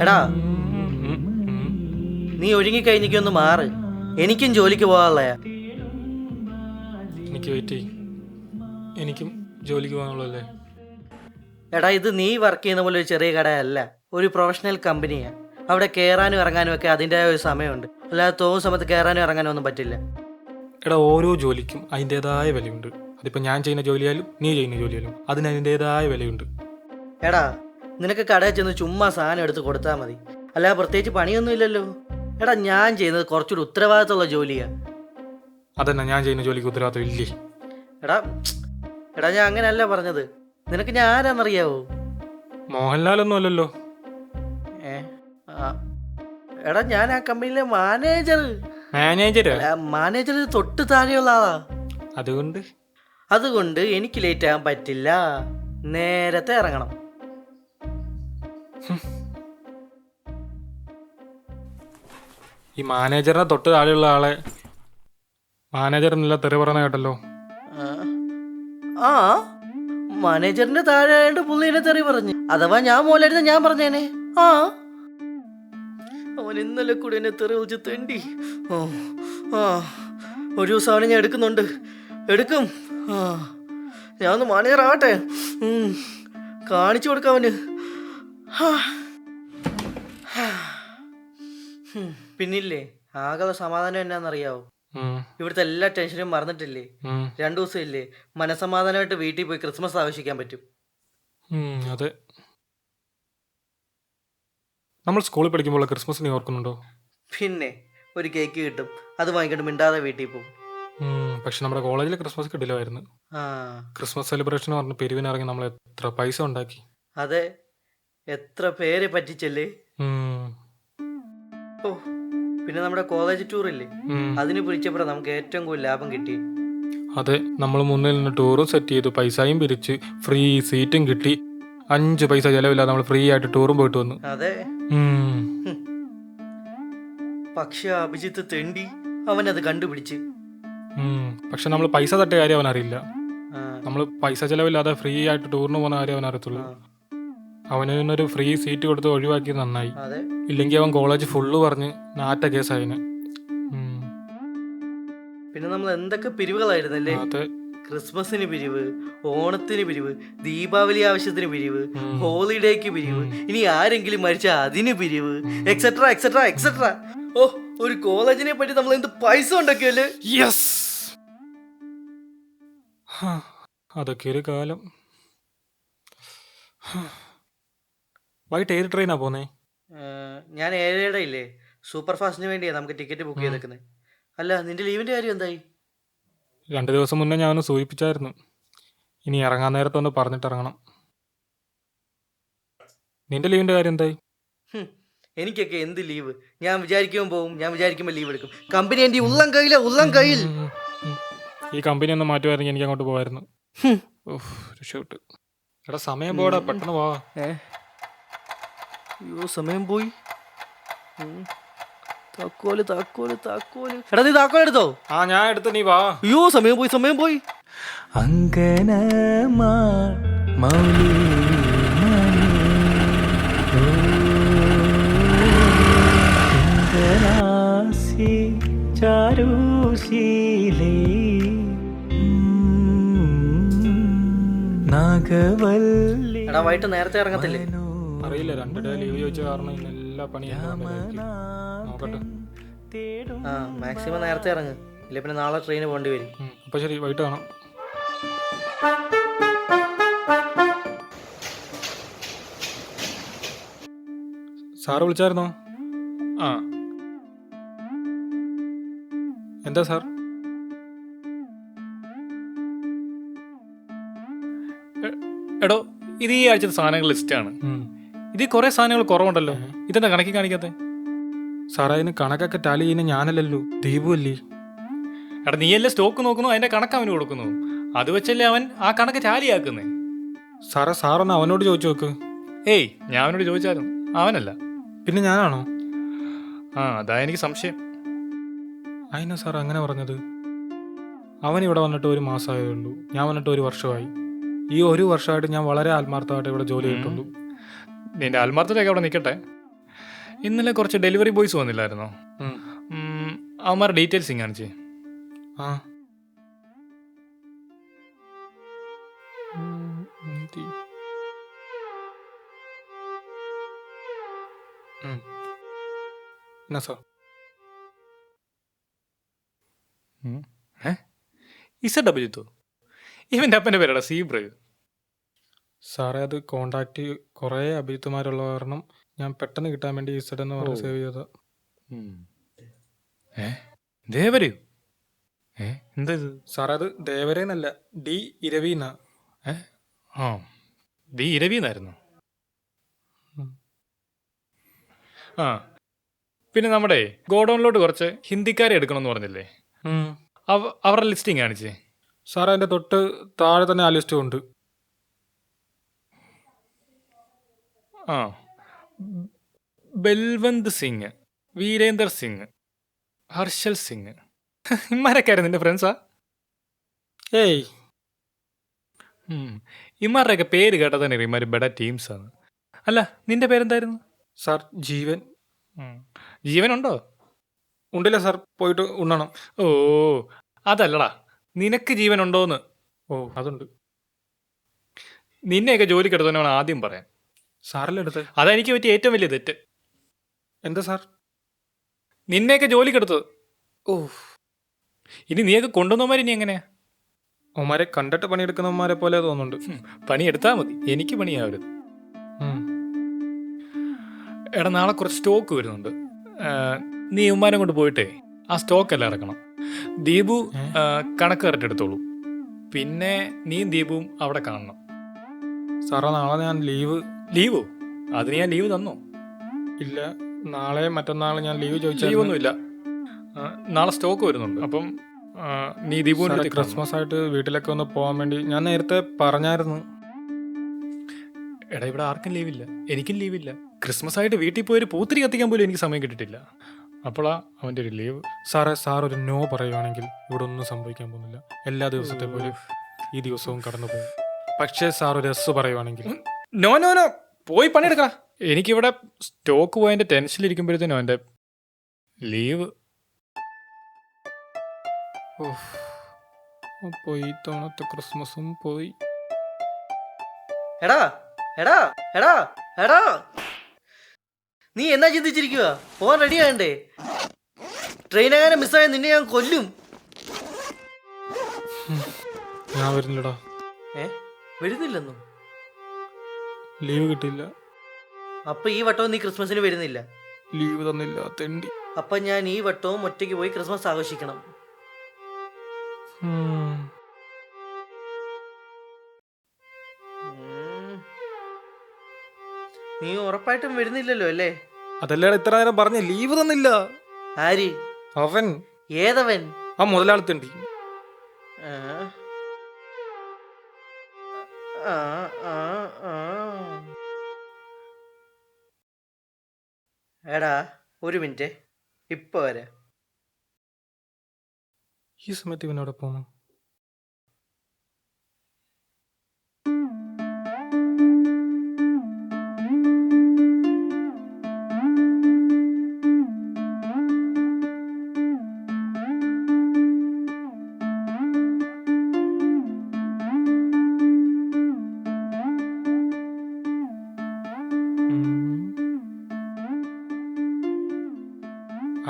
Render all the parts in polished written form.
എടാ, നീ ഒരുങ്ങിക്കഴിഞ്ഞിക്കൊന്ന് മാറ്. എനിക്കും ജോലിക്ക് പോകാനുള്ളയാ. എനിക്ക് വെയിറ്റ് ചെയ്യും, എനിക്കും ജോലിക്ക് പോകാനുള്ളതല്ലേ. എടാ, ഇത് നീ വർക്ക് ചെയ്യുന്ന പോലെ ഒരു ചെറിയ കടയല്ല, ഒരു പ്രൊഫഷണൽ കമ്പനിയാണ്. അവിടെ കയറാനും ഇറങ്ങാനും ഒക്കെ അതിൻ്റെതായ ഒരു സമയമുണ്ട്. അല്ലാതെ തോന്നുന്ന സമയത്ത് കയറാനും ഇറങ്ങാനും ഒന്നും പറ്റില്ല. എടാ, ഓരോ ജോലിക്കും അതിൻ്റേതായ വിലയുണ്ട്. അതിപ്പോൾ ഞാൻ ചെയ്യുന്ന ജോലിയായാലും നീ ചെയ്യുന്ന ജോലിയായാലും അതിന് അതിൻ്റേതായ വിലയുണ്ട്. എടാ, നിനക്ക് കടയിൽ ചെന്ന് ചുമ്മാ സാധനം എടുത്ത് കൊടുത്താൽ മതി, അല്ലാതെ പ്രത്യേകിച്ച് പണിയൊന്നും ഇല്ലല്ലോ. എടാ, ഞാൻ ചെയ്യുന്നത് കുറച്ചുകൂടി ഉത്തരവാദിത്തമുള്ള ജോലിയാണ്. അതന്നെ, ഞാൻ ചെയ്യുന്ന ജോലിക്ക് ഉത്തരവാദിത്തം ഇല്ലേ? എടാ എടാ ഞാൻ അങ്ങനെയല്ല പറഞ്ഞത്. നിനക്ക് ഞാൻ ആരാന്നറിയാവോ? മോഹൻലാലൊന്നും അല്ലല്ലോ. എടാ, ഞാൻ ആ കമ്പനിയിലെ മാനേജർ. മാനേജർ തൊട്ട് താഴെയുള്ള ആളാ. അതുകൊണ്ട് എനിക്ക് ലേറ്റ് ആകാൻ പറ്റില്ല. നേരത്തെ ഇറങ്ങണം. ഈ മാനേജറിനെ തൊട്ട് താഴെയുള്ള ആളെ മാനേജർ എന്നല്ല തെറി പറയുന്ന കേട്ടല്ലോ. ആ, മാനേജറിന്റെ താഴെ ആയിട്ട് പുള്ളിനെ തെറി പറഞ്ഞു. അഥവാ ഞാൻ മോലായിരുന്നു ഞാൻ പറഞ്ഞേനെ. ആ, അവൻ ഇന്നലെ കൂടെ എന്നെ തെറി വിളിച്ച് തെണ്ടി. ഒരു ദിവസം അവനെ ഞാൻ എടുക്കും. ഞാൻ ഒന്ന് മാനേജർ ആവട്ടെ, കാണിച്ചു കൊടുക്കാം അവന്. പിന്നില്ലേ, ആകെ സമാധാനം എന്നാന്നറിയാവോ? ഇവിടുത്തെ എല്ലാ ടെൻഷനും മറന്നിട്ടില്ലേ? 2 ദിവസം ഇല്ലേ മനസമാധാനമായിട്ട് വീട്ടിൽ പോയി ക്രിസ്മസ് ആഘോഷിക്കാൻ പറ്റും. അതെ, നമ്മൾ സ്കൂളിൽ പഠിക്കുമ്പോൾ ക്രിസ്മസ് നീ ഓർക്കുന്നുണ്ടോ? പിന്നെ ഒരു കേക്ക് കിട്ടും, അത് വാങ്ങിക്കൊണ്ട് മിണ്ടാതെ വീട്ടിൽ പോകും. പക്ഷെ നമ്മുടെ കോളേജിൽ ക്രിസ്മസ് കിട്ടില്ലായിരുന്നു. ക്രിസ്മസ് സെലിബ്രേഷൻ പറഞ്ഞ് പിരിവിനിറങ്ങി നമ്മൾ എത്ര പൈസ ഉണ്ടാക്കി. അതെ, എത്ര പേരെ പറ്റിച്ചല്ലേ. ഓ, പിന്നെ നമ്മുടെ കോളേജ് ടൂർ ഇല്ലേ, അതിന് പിരിച്ചപ്പോഴാണ് നമുക്ക് ഏറ്റവും കൂടുതൽ ലാഭം കിട്ടി. അതെ, നമ്മൾ മുന്നിൽ നിന്ന് ടൂറും സെറ്റ് ചെയ്തു, പൈസയും പിരിച്ച്, ഫ്രീ സീറ്റും കിട്ടി. 5 പൈസ ചെലവില്ലാതെ നമ്മൾ ഫ്രീ ആയിട്ട് ടൂറും പോയിട്ട് വന്നു. അതെ, പക്ഷെ അഭിജിത്ത് തെണ്ടി അവനത് കണ്ടുപിടിച്ച്. പക്ഷെ നമ്മൾ പൈസ തട്ടിയ കാര്യം അവൻ അറിയില്ല. നമ്മൾ പൈസ ചെലവില്ലാതെ ഫ്രീ ആയിട്ട് ടൂറിന് പോകുന്ന കാര്യം അവൻ അറിയത്തുള്ളൂ. അവനൊരു ഫ്രീ സീറ്റ് കൊടുത്ത് ഒഴിവാക്കി നന്നായി. ഇല്ലെങ്കിൽ അവൻ കോളേജ് ഫുള്ള് പറഞ്ഞ് നാറ്റ കേസായിന്. പിന്നെ നമ്മൾ എന്തൊക്കെ പിരിവുകളായിരുന്നല്ലേ. ക്രിസ്മസിന് പിരിവ്, ഓണത്തിന് പിരിവ്, ദീപാവലി ആവശ്യത്തിന് പിരിവ്, ഹോളിഡേക്ക് പിരിവ്, ഇനി ആരെങ്കിലും മരിച്ചാൽ അതിന് പിരിവ്, എക്സെട്രാ എക്സെട്രാ എക്സെട്രാ. ഓ, ഒരു കോളേജിനെ പറ്റി നമ്മൾ എന്ത് പൈസ ഉണ്ടാക്കിയല്ലേ. യെസ്, അതൊക്കെ ഒരു കാലം. വൈകിട്ട് ഏത് ട്രെയിനാ പോന്നേ? ഞാൻ 7 ഇല്ലേ, സൂപ്പർ ഫാസ്റ്റിന് വേണ്ടിയാണ് നമുക്ക് ടിക്കറ്റ് ബുക്ക് ചെയ്തേക്കുന്നത്. അല്ല, നിന്റെ ലീവിന്റെ കാര്യം എന്തായി? 2 ദിവസം മുന്നേ ഞാൻ ഒന്ന് സൂചിപ്പിച്ചായിരുന്നു. ഇനി ഇറങ്ങാൻ നേരത്തെ ഒന്ന് പറഞ്ഞിട്ടിറങ്ങണം. നിന്റെ ലീവിന്റെ കാര്യം എന്തായി? എനിക്കൊക്കെ എന്ത് ലീവ്? ഞാൻ വിചാരിക്കുമ്പോൾ പോവും, ഞാൻ വിചാരിക്കുമ്പോൾ ലീവ് എടുക്കും. കമ്പനി എൻ്റെ ഉള്ളം കയ്യിൽ. ഈ കമ്പനി ഒന്ന് മാറ്റുമായിരുന്നു, എനിക്ക് അങ്ങോട്ട് പോകായിരുന്നു. രക്ഷപ്പെട്ടു. എടാ, സമയം പോടാ, പെട്ടെന്ന് പോവാ. അയ്യോ, സമയം പോയി. താക്കോല്. എടാ, നീ താക്കോൽ എടുത്തോ? ഞാൻ എടുത്തു, നീ വാ. അയ്യോ, സമയം പോയി. എടാ, വൈകിട്ട് നേരത്തെ ഇറങ്ങത്തില്ലേ? അറിയില്ല, 2 ഡേ ലീവ് ചോദിച്ച കാരണം എല്ലാ പണിയും നോക്കട്ടെ. മാക്സിമം നേരത്തെ ഇറങ്ങ്, ഇല്ല പിന്നെ നാളെ ട്രെയിന് പോകേണ്ടി വരും. അപ്പൊ ശരി, വൈകിട്ട് കാണാം. സാറ് വിളിച്ചായിരുന്നോ? എന്താ സാർ? എടോ, ഇത് ഈ ആഴ്ചത്തെ സാധനങ്ങൾ ലിസ്റ്റാണ്. ഇതിൽ കുറെ സാധനങ്ങൾ കുറവുണ്ടല്ലോ, ഇതെന്താ കണക്കി കാണിക്കാത്തെ? സാറേ, അതിന് കണക്കൊക്കെ ടാലി ചെയ്യുന്ന ഞാനല്ലല്ലോ, ദീപു അല്ലേ. എടാ, നീയല്ലേ സ്റ്റോക്ക് നോക്കുന്നു, അതിന്റെ കണക്ക് അവന് കൊടുക്കുന്നു. അത് വെച്ചല്ലേ അവൻ ആ കണക്ക് ടാലിയാക്കുന്നേ. സാറേ സാറൊന്ന് അവനോട് ചോദിച്ചു നോക്ക്. ഏയ് ഞാൻ അവനോട് ചോദിച്ചാലും അവനല്ല. പിന്നെ ഞാനാണോ? അതാ എനിക്ക് സംശയം. അതിനാ സാർ അങ്ങനെ പറഞ്ഞത്? അവൻ ഇവിടെ വന്നിട്ട് 1 മാസമായേ ഉള്ളൂ, ഞാൻ വന്നിട്ട് 1 വർഷമായി. ഈ 1 വർഷമായിട്ട് ഞാൻ വളരെ ആത്മാർത്ഥമായിട്ട് ഇവിടെ ജോലി ചെയ്തിട്ടുള്ളൂ. നിന്റെ ആത്മാർത്ഥതയൊക്കെ അവിടെ നിൽക്കട്ടെ. ഇന്നലെ കുറച്ച് ഡെലിവറി ബോയ്സ് വന്നില്ലായിരുന്നോ? അവന്മാരുടെ ഡീറ്റെയിൽസ് ഇങ്ങനെ ചെയ്യും. ആ എന്നാ സാർ? ഇസഡ് അഭിജിത്തോ? ഇവൻ്റെ അപ്പൻ്റെ പേരാടാ സീബ്രയോ? സാറേ അത് കോണ്ടാക്ട് കുറേ അഭിജിത്തുമാരുള്ള കാരണം ഞാൻ പെട്ടെന്ന് കിട്ടാൻ വേണ്ടി ഇസഡ് എന്ന് പറഞ്ഞ് സേവ് ചെയ്തതാ. ദേവരയോ? എന്താ ഇത്? സാറേ അത് ദേവരേന്നല്ല, ഡി ഇരവീന്നാ. ഡി ഇരവീന്നായിരുന്നു. പിന്നെ നമ്മുടെ ഗോഡൗണിലോട്ട് കുറച്ച് ഹിന്ദിക്കാരെ എടുക്കണമെന്ന് പറഞ്ഞില്ലേ? അവരുടെ ലിസ്റ്റിംഗ് കാണിച്ചേ. സാറേ അതിൻ്റെ തൊട്ട് താഴെ തന്നെ ആ ലിസ്റ്റും ഉണ്ട്. ബൽവന്ത് സിംഗ്, വീരേന്ദർ സിംഗ്, ഹർഷൽ സിംഗ്, ഇമാരൊക്കെ ആയിരുന്നു നിന്റെ ഫ്രണ്ട്സാ? ഏയ് ഇമാരുടെയൊക്കെ പേര് കേട്ടാൽ തന്നെ ഇമാര് ബെഡ ടീംസാണ്. അല്ല നിന്റെ പേരെന്തായിരുന്നു? സാർ ജീവൻ. ജീവനുണ്ടോ? ഉണ്ടല്ലേ സാർ, പോയിട്ട് ഉണ്ണണം. ഓ അതല്ലടാ, നിനക്ക് ജീവനുണ്ടോന്ന്. ഓ അതുണ്ട്. നിന്നെയൊക്കെ ജോലിക്കെടുത്തവനാണ് ആദ്യം പറയാൻ. സാറല്ലേ എടുത്ത്? അതെനിക്ക് പറ്റിയ ഏറ്റവും വലിയ തെറ്റ്. എന്താ സാർ? നിന്നെയൊക്കെ ജോലിക്കെടുത്തത്. ഓ ഇനി നീയൊക്കെ കൊണ്ടുവന്നവന്മാർ ഇനി എങ്ങനെയാ? അവന്മാരെ കണ്ടിട്ട് പണിയെടുക്കുന്നവന്മാരെ പോലെ തോന്നുന്നുണ്ട്. പണിയെടുത്താ മതി, എനിക്ക് പണിയാവരുത്. എടാ നാളെ കുറച്ച് സ്റ്റോക്ക് വരുന്നുണ്ട്. നീ ഉമ്മാനെ കൊണ്ട് പോയിട്ടേ ആ സ്റ്റോക്ക് എല്ലാം ഇറക്കണം. ദീപു കണക്ക് കറക്റ്റ് എടുത്തോളൂ. പിന്നെ നീയും ദീപുവും അവിടെ കാണണം. സാറാ നാളെ ഞാൻ ലീവ്. ലീവോ? അതിന് ഞാൻ ലീവ് തന്നോ? ഇല്ല, നാളെ മറ്റന്നാൾ ഞാൻ ലീവ് ചോദിച്ചാൽ. ലീവൊന്നുമില്ല, നാളെ സ്റ്റോക്ക് വരുന്നുണ്ട്. അപ്പം നീ ദീപുവിൻ്റെ ക്രിസ്മസ് ആയിട്ട് വീട്ടിലൊക്കെ ഒന്ന് പോകാൻ വേണ്ടി ഞാൻ നേരത്തെ പറഞ്ഞായിരുന്നു. എടാ ഇവിടെ ആർക്കും ലീവില്ല, എനിക്കും ലീവില്ല. ക്രിസ്മസ് ആയിട്ട് വീട്ടിൽ പോയി ഒരു പൂത്തിരി കത്തിക്കാൻ പോലും എനിക്ക് സമയം കിട്ടിയിട്ടില്ല. അപ്പോഴാ അവൻ്റെ ഒരു ലീവ്. സാറേ സാർ ഒരു നോ പറയുവാണെങ്കിൽ ഇവിടെ ഒന്നും സംഭവിക്കാൻ പോകുന്നില്ല. എല്ലാ ദിവസത്തെ പോലെ ഈ ദിവസവും കടന്നു പോകും. പക്ഷേ സാർ ഒരു എസ് പറയുവാണെങ്കിൽ. നോ നോ നോ, പോയി പണിയെടുക്കാം. എനിക്കിവിടെ സ്റ്റോക്ക് പോയതിൻ്റെ ടെൻഷനിലിരിക്കുമ്പോഴത്തേനും അവൻ്റെ ലീവ്. പോയി തവണത്തെ ക്രിസ്മസും പോയി. എടാ എടാ എടാ എടാ, നീ എന്നാ ചിന്തിച്ചിരിക്കുക? പോകാൻ റെഡി ആകണ്ടേ? ട്രെയിനങ്ങനെ മിസ്സായ നിന്നെ ഞാൻ കൊല്ലും. ഞാൻ വരുന്നില്ലടാ. വരുന്നില്ലെന്നോ? ലീവ് കിട്ടില്ല. അപ്പൊ ഈ വട്ടവും നീ ക്രിസ്മസിന് വരുന്നില്ല? ലീവ് തന്നില്ല തെണ്ടി. അപ്പൊ ഞാൻ ഈ വട്ടവും ഒറ്റയ്ക്ക് പോയി ക്രിസ്മസ് ആഘോഷിക്കണം. നീ ഉറപ്പായിട്ടും വരുന്നില്ലല്ലോ അല്ലേ? അതല്ലേ ഇത്ര നേരം പറഞ്ഞ ലീവ് തന്നില്ല. ആര്? അവൻ. ഏതവൻ? ആ മുതലാളിത്തണ്ടി. എടാ ഒരു മിനിറ്റ്, ഇപ്പൊ വരാം. ഈ സമയത്ത് ഇവനോടെ പോന്നു.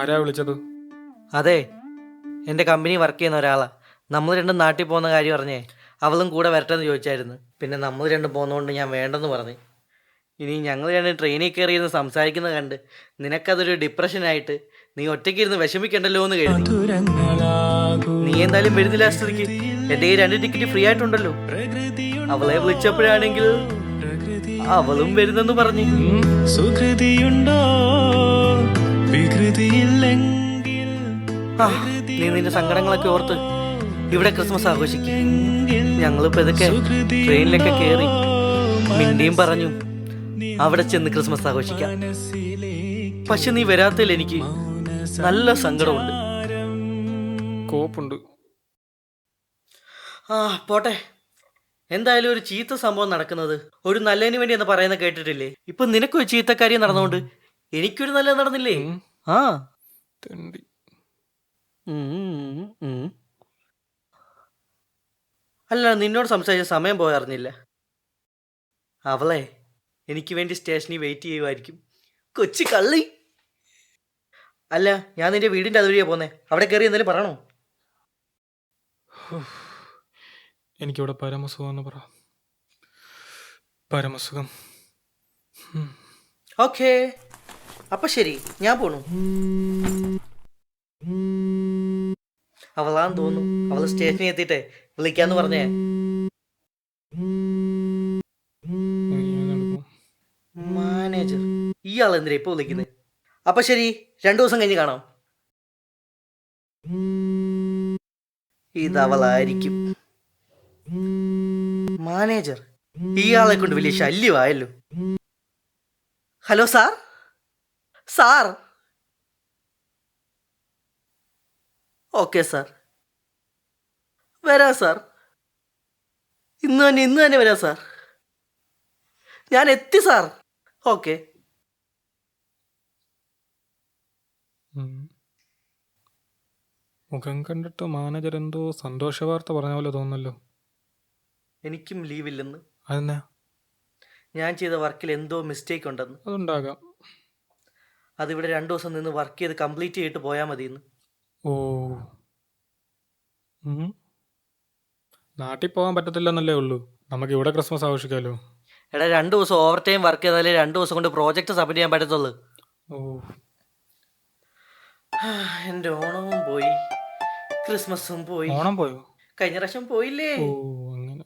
ആരാ വിളിച്ചത്? അതെ, എൻ്റെ കമ്പനി വർക്ക് ചെയ്യുന്ന ഒരാളാ. നമ്മൾ രണ്ടും നാട്ടിൽ പോകുന്ന കാര്യം പറഞ്ഞേ അവളും കൂടെ വരട്ടെന്ന് ചോദിച്ചായിരുന്നു. പിന്നെ നമ്മൾ രണ്ടും പോകുന്നതുകൊണ്ട് ഞാൻ വേണ്ടെന്ന് പറഞ്ഞു. ഇനി ഞങ്ങൾ രണ്ടും ട്രെയിനിൽ കയറിയിരുന്ന് സംസാരിക്കുന്നത് കണ്ട് നിനക്കതൊരു ഡിപ്രഷനായിട്ട് നീ ഒറ്റയ്ക്ക് ഇരുന്ന് വിഷമിക്കണ്ടല്ലോ എന്ന് കരുതി. നീ എന്തായാലും വരുന്നില്ല സ്ഥിതിക്ക് എൻ്റെ ഈ 2 ടിക്കറ്റ് ഫ്രീ ആയിട്ടുണ്ടല്ലോ. അവളെ വിളിച്ചപ്പോഴാണെങ്കിൽ അവളും വരുന്നെന്ന് പറഞ്ഞു. നീ നിന്റെ സങ്കടങ്ങളൊക്കെ ഓർത്ത് ഇവിടെ ക്രിസ്മസ് ആഘോഷിക്കും. ഞങ്ങളിപ്പോ ഇതൊക്കെ ട്രെയിനിലൊക്കെ കയറി മിണ്ടിയും പറഞ്ഞു അവിടെ ചെന്ന് ക്രിസ്മസ് ആഘോഷിക്കാം. പക്ഷെ നീ വരാത്തതിൽ എനിക്ക് നല്ല സങ്കടമുണ്ട്. കോപ്പുണ്ട്. ആ പോട്ടെ, എന്തായാലും ഒരു ചീത്ത സംഭവം നടക്കുന്നത് ഒരു നല്ലതിന് വേണ്ടി എന്ന് പറയുന്ന കേട്ടിട്ടില്ലേ? ഇപ്പൊ നിനക്കൊരു ചീത്തക്കാര്യം നടന്നുകൊണ്ട് എനിക്കൊരു നല്ലത് നടന്നില്ലേ? ആ തെണ്ടി. അല്ല, നിന്നോട് സംസാരിച്ച സമയം പോയറിഞ്ഞില്ല. അവളെ എനിക്ക് വേണ്ടി സ്റ്റേഷനിൽ വെയിറ്റ് ചെയ്യുമായിരിക്കും. കൊച്ചു കള്ളി. അല്ല, ഞാൻ നിന്റെ വീടിന്റെ അതുവഴിയാ പോന്നെ. അവിടെ കയറി എന്തെങ്കിലും പറയണോ? എനിക്കിവിടെ പരമസുഖം എന്ന് പറ. പരമസുഖം. ഓക്കേ, അപ്പൊ ശരി, ഞാൻ പോണു. അവളാന്ന് തോന്നുന്നു. അവള് സ്റ്റേഷനിൽ എത്തിയിട്ടെ വിളിക്കാന്ന് പറഞ്ഞേ. മാനേജർ ഇയാൾ എന്തിനാ ഇപ്പൊ വിളിക്കുന്നത്? അപ്പൊ ശരി, 2 ദിവസം കഴിഞ്ഞ് കാണാം. ഇതവളായിരിക്കും. മാനേജർ ഇയാളെ കൊണ്ട് വലിയ ശല്യമായല്ലോ. Hello sir. Sir. Okay sir, വരാം സാർ. ഇന്ന് തന്നെ വരാം സാർ. ഞാൻ എത്തി സാർ. ഓക്കെ. മുഖം കണ്ടിട്ട് മാനേജർ എന്തോ സന്തോഷ വാർത്ത പറഞ്ഞ പോലെ തോന്നല്ലോ. എനിക്കും ലീവില്ലെന്ന്. അതെന്നാ? ഞാൻ ചെയ്ത വർക്കിൽ എന്തോ മിസ്റ്റേക്ക് ഉണ്ടെന്ന്. അതുണ്ടാകാം. അതിവിടെ 2 ദിവസം നിന്ന് വർക്ക് ചെയ്ത് കംപ്ലീറ്റ് ചെയ്തിട്ട് പോയാൽ മതിയെന്ന്. ഓ, നാട്ടിൽ പോകാൻ പറ്റത്തില്ലെന്നല്ലേ ഉള്ളൂ. നമുക്ക് ഇവിടെ ക്രിസ്മസ് ആഘോഷിക്കാമല്ലോ. എടാ, 2 ദിവസം ഓവർ ടൈം വർക്ക് ചെയ്താലേ 2 ദിവസം കൊണ്ട് പ്രോജക്റ്റ് സബ്മിറ്റ് ചെയ്യാൻ പറ്റത്തുള്ളൂ. ഓ, എൻ്റെ ഓണവും പോയി, ക്രിസ്മസും പോയി. ഓണം പോയോ? കഴിഞ്ഞ പ്രാവശ്യം പോയില്ലേ? ഓ, അങ്ങനെ.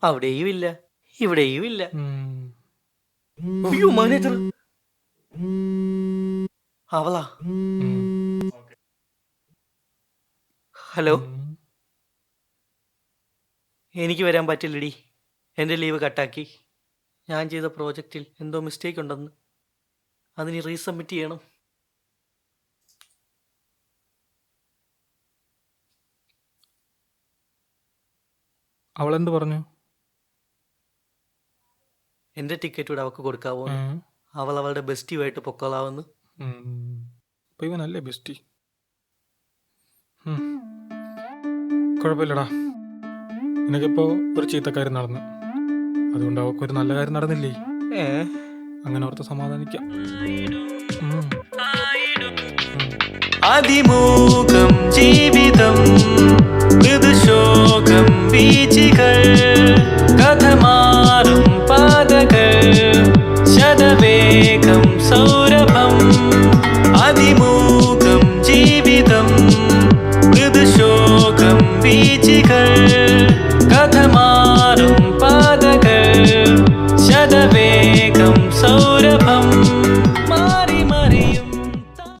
അവിടെയും ഇല്ല, ഇവിടെയും ഇല്ല. അയ്യോ മാനേജർ, അവളാ. ഹലോ, എനിക്ക് വരാൻ പറ്റില്ലടി. എൻ്റെ ലീവ് കട്ടാക്കി. ഞാൻ ചെയ്ത പ്രോജക്റ്റിൽ എന്തോ മിസ്റ്റേക്ക് ഉണ്ടെന്ന്. അതിന് റീസബ്മിറ്റ് ചെയ്യണം. അവളെന്ത് പറഞ്ഞു? എൻ്റെ ടിക്കറ്റ് കൂടെ അവൾക്ക് കൊടുക്കാവോ? അവൾ അവളുടെ ബെസ്റ്റിയുമായിട്ട് പൊക്കോളാവെന്ന്. അപ്പൊ ഇവനല്ലേ ബെസ്റ്റി? കുഴപ്പമില്ലടാ. നിനക്കിപ്പോ ഒരു ചീത്തക്കാര്യം നടന്നു, അതുകൊണ്ട് അവൾക്കൊരു നല്ല കാര്യം നടന്നില്ലേ? അങ്ങനെ ഓർത്ത് സമാധാനിക്കാം. അതിമൂകം ജീവിതം, മൃദുശോകം വീചികൾ കഥമാ